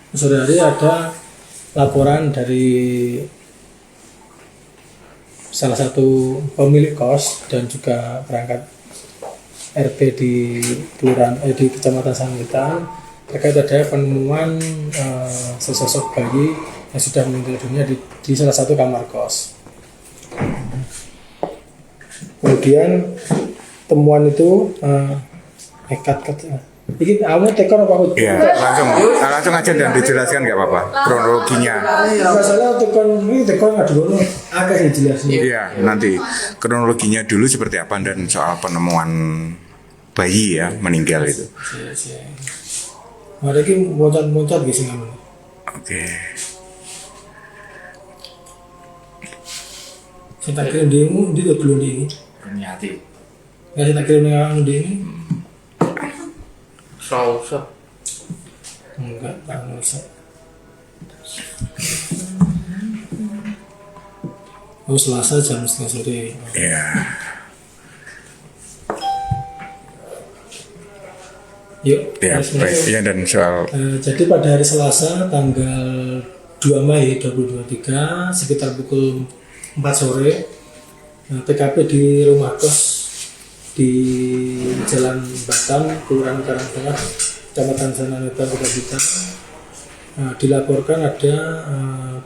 sore hari ada laporan dari salah satu pemilik kos dan juga perangkat RT di di Kecamatan Sangitan terkait ada penemuan sesosok bayi yang sudah meninggal dunia di salah satu kamar kos. Kemudian temuan itu ini kamu tekor apa aku? Iya, langsung aja dan dijelaskan nggak apa-apa kronologinya. Masalah tekor nggak dulu agak dijelasin. Iya, nanti kronologinya dulu seperti apa dan soal penemuan bayi ya meninggal itu. Mari kita loncat-loncat di sini. Oke. Saya tak kira demo di dulu ini. Berniati. Nggak saya tak kira dengan ini. So. Enggak, tak usah. Oh, Selasa jam 3:30 sore. Iya. Yuk. Ya, baik. Ya, dan soal Jadi pada hari Selasa tanggal 2 Mei 2023 sekitar pukul 4 sore TKP di rumah kos di Jalan Batam, Kelurahan Karangtengah, Kecamatan Sananeta, Kota Blitar, dilaporkan ada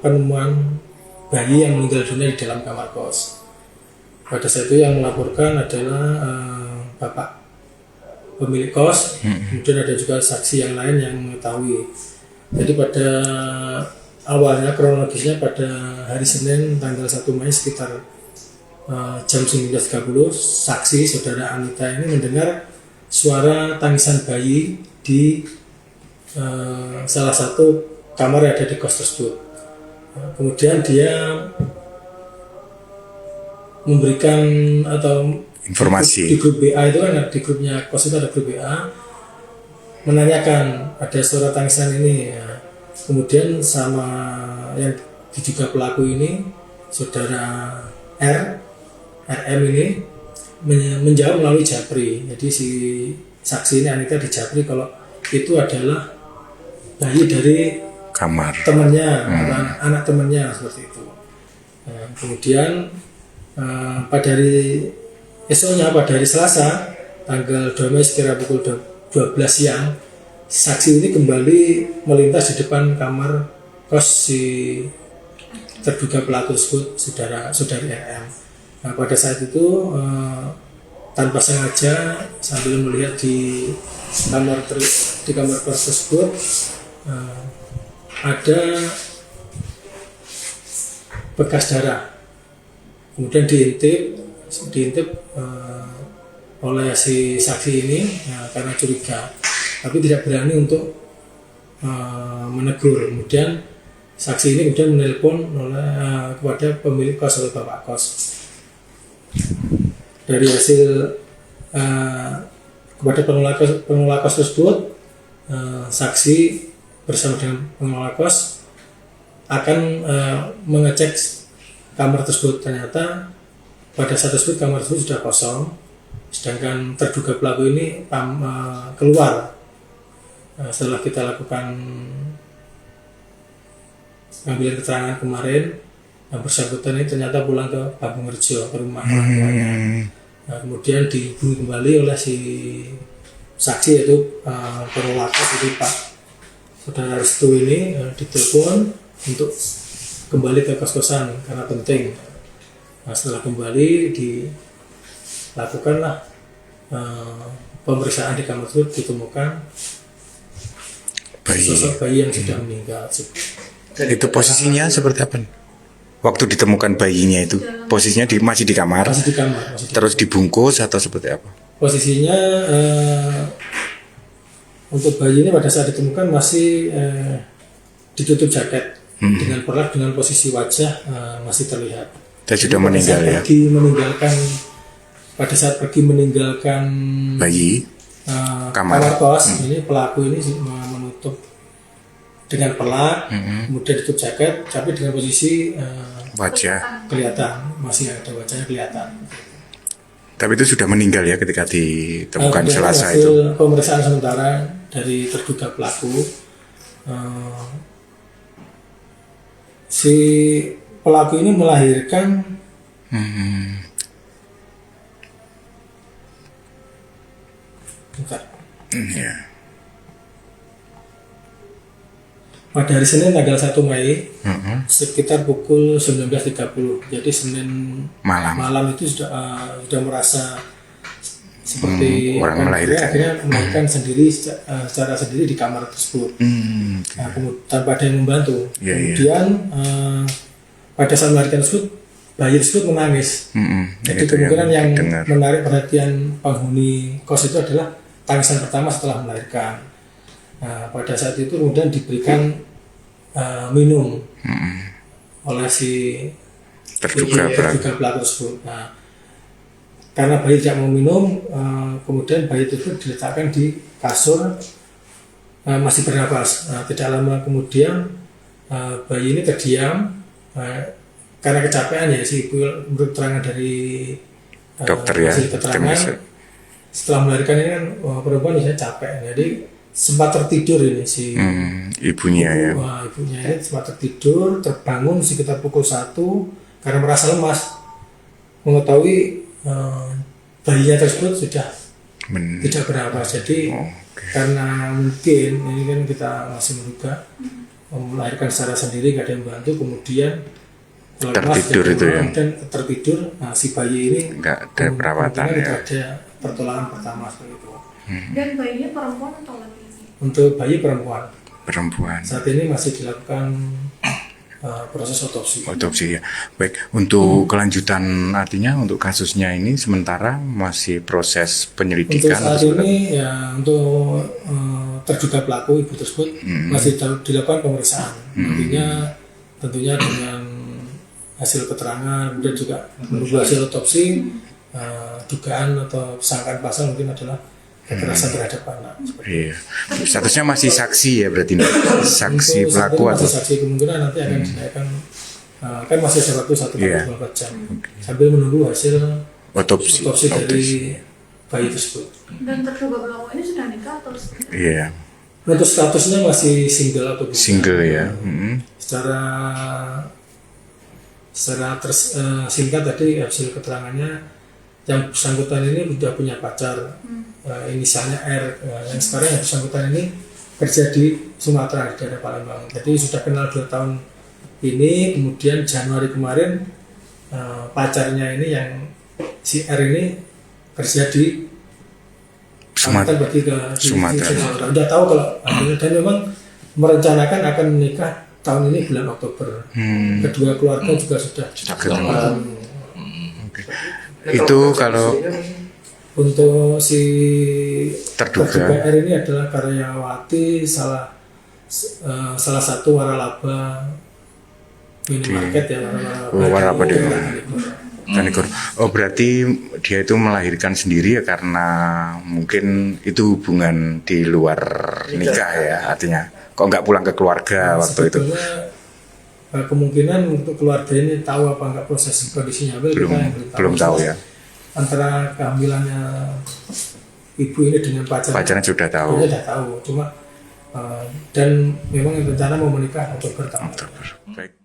penemuan bayi yang meninggal dunia di dalam kamar kos. Pada saat itu yang melaporkan adalah bapak pemilik kos, kemudian ada juga saksi yang lain yang mengetahui. Jadi pada awalnya kronologisnya pada hari Senin tanggal 1 Mei sekitar jam 19.30 saksi saudara Anita ini mendengar suara tangisan bayi di salah satu kamar yang ada di kos tersebut. Kemudian dia memberikan atau informasi di grup BA itu kan di grupnya kos itu ada grup BA menanyakan ada suara tangisan ini ya. Kemudian sama yang diduga pelaku ini saudara RM ini menjawab melalui japri. Jadi si saksi ini Anita dijapri kalau itu adalah bayi dari kamar temannya atau anak temannya seperti itu. Nah, kemudian pada hari esoknya pada hari Selasa tanggal 2 Mei sekira pukul 12 siang saksi ini kembali melintas di depan kamar kos si terduga pelaku tersebut saudari RM. Nah, pada saat itu tanpa sengaja sambil melihat di kamar kos tersebut ada bekas darah. Kemudian diintip oleh si saksi ini karena curiga, tapi tidak berani untuk menegur. Kemudian saksi ini kemudian menelpon kepada pemilik kos atau bapak kos. Dari hasil kepada pengelola kos tersebut, saksi bersama dengan pengelola kos akan mengecek kamar tersebut. Ternyata pada saat tersebut kamar tersebut sudah kosong, sedangkan terduga pelaku ini keluar. Setelah kita lakukan pengambilan keterangan kemarin, yang bersangkutan ini ternyata pulang ke Pabungrejo, ke rumah. Nah, kemudian dihubungi kembali oleh si saksi yaitu pengelola kos itu Pak Saudara Restu ini ditelepon untuk kembali ke kos-kosan karena penting. Nah, setelah kembali dilakukanlah pemeriksaan di kamar tersebut, ditemukan sosok bayi yang sudah meninggal. itu posisinya seperti apa? Waktu ditemukan bayinya itu posisinya masih di kamar, terus dibungkus atau seperti apa? Posisinya untuk bayi ini pada saat ditemukan masih ditutup jaket dengan perlak, dengan posisi wajah masih terlihat. Dan sudah meninggal ya? Pada saat pergi meninggalkan bayi kamar kos, ini pelaku ini menutup dengan pelak, kemudian ditutup jaket, tapi dengan posisi wajah kelihatan, masih ada wajahnya kelihatan. Tapi itu sudah meninggal ya ketika ditemukan Selasa itu. Pemeriksaan sementara dari terduga pelaku eh, si pelaku ini melahirkan bentar. Iya. Pada hari Senin tanggal 1 Mei sekitar pukul 19.30. Jadi Senin malam itu sudah merasa seperti orang melahirkan. Akhirnya melahirkan sendiri secara sendiri di kamar tersebut. Nah, kemudian tanpa ada yang membantu. Kemudian pada saat melahirkan tersebut bayi tersebut menangis. Jadi kemungkinan yang menarik perhatian penghuni kos itu adalah tangisan pertama setelah melahirkan. Nah, pada saat itu kemudian diberikan minum oleh si terduga pelaku tersebut. Nah, karena bayi tidak mau minum, kemudian bayi tersebut diletakkan di kasur masih bernapas. Nah, tidak lama kemudian bayi ini terdiam karena kecapean ya si ibu, menurut keterangan dari dokter ya. Keterangan setelah melahirkan ini kan perempuan biasanya capek, jadi sempat tertidur ini si ibunya ya. Ibunya ini sempat tertidur, terbangun sekitar pukul 1 karena merasa lemas, mengetahui bayinya tersebut sudah tidak bernafas. Jadi karena mungkin ini kan kita masih menduga melahirkan secara sendiri, nggak ada yang bantu, kemudian tertidur itu ya. Dan tertidur, nah, si bayi ini nggak ada perawatan ya. Tidak ada pertolongan pertama seperti itu. Dan bayinya perempuan atau laki? Untuk bayi perempuan. Perempuan. Saat ini masih dilakukan proses otopsi. Otopsi ya. Baik, untuk kelanjutan artinya untuk kasusnya ini sementara masih proses penyelidikan. Untuk saat ini ya untuk terduga pelaku ibu tersebut masih dilakukan pemeriksaan. Artinya tentunya dengan hasil keterangan dan juga menunggu hasil otopsi, dugaan atau sangkaan pasal mungkin adalah kekerasan terhadap anak. Iya. Statusnya masih saksi ya berarti saksi pelaku atau saksi, kemungkinan nanti akan dinaikkan, kan masih ada waktu 1-24 jam sambil menunggu hasil otopsi dari bayi tersebut. Dan terduga pelaku ini sudah nikah atau tidak? Iya. Untuk statusnya masih single atau bukan? Single ya. Secara singkat tadi hasil keterangannya yang bersangkutan ini sudah punya pacar, inisialnya R, yang sekarang yang bersangkutan ini kerja di Sumatera di daerah Palembang. Jadi sudah kenal 2 tahun ini, kemudian Januari kemarin pacarnya ini yang si R ini kerja di Sumatera. Sumatera. Udah tahu kalau dan memang merencanakan akan menikah tahun ini bulan Oktober. Kedua keluarga juga sudah ketemu. Itu kalau untuk si terduga R ini adalah karyawati salah satu waralaba minimarket ya, waralaba di Tanigor. Oh berarti dia itu melahirkan sendiri ya karena mungkin itu hubungan di luar nikah ya, artinya kok nggak pulang ke keluarga waktu itu. Kemungkinan untuk keluarga ini tahu apa enggak proses kondisinya belum tahu ya. Antara kehamilannya ibu ini dengan pacarnya sudah tahu. Sudah tahu, cuma dan memang rencana mau menikah Oktober. Baik.